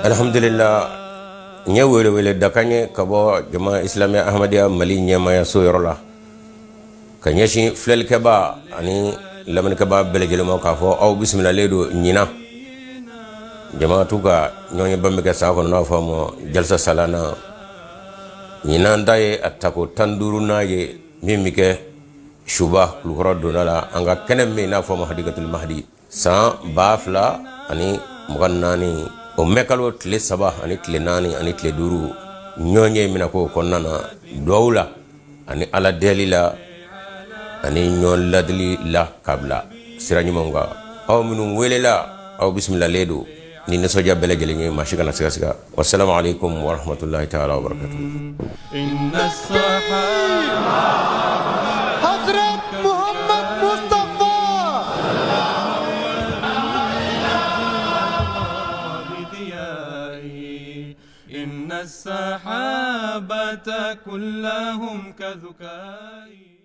alhamdulillah nye wele wele dakanye kabo jama islamia ahmadiyya mali nyama ya soyorola kanye shi flel keba ani laman keba belejele mo ka fo aw bismillah ledo nyina jama tuga nyonye bambe ka sa ko na fo mo jalsa salana nyina ndaye atako tanduru naye mimike shuba luhoro donala anga kenem me na fo mo hadigatul mahdi sa bafla ani mugannani o mekalo tle sabah ani tle nani ani tle duru nyonye mina ko konnana dowla ani ala delila ani nyon ladli la kabla sirani monga aw minum welela aw bismillah ledo ni ne soja bele gele ngi mashigana siga siga wassalamu alaikum wa rahmatullahi ta'ala wa barakatuh inna as-sahaba hazrat muhammad mustafa inna as-sahabata kullahum kadhukai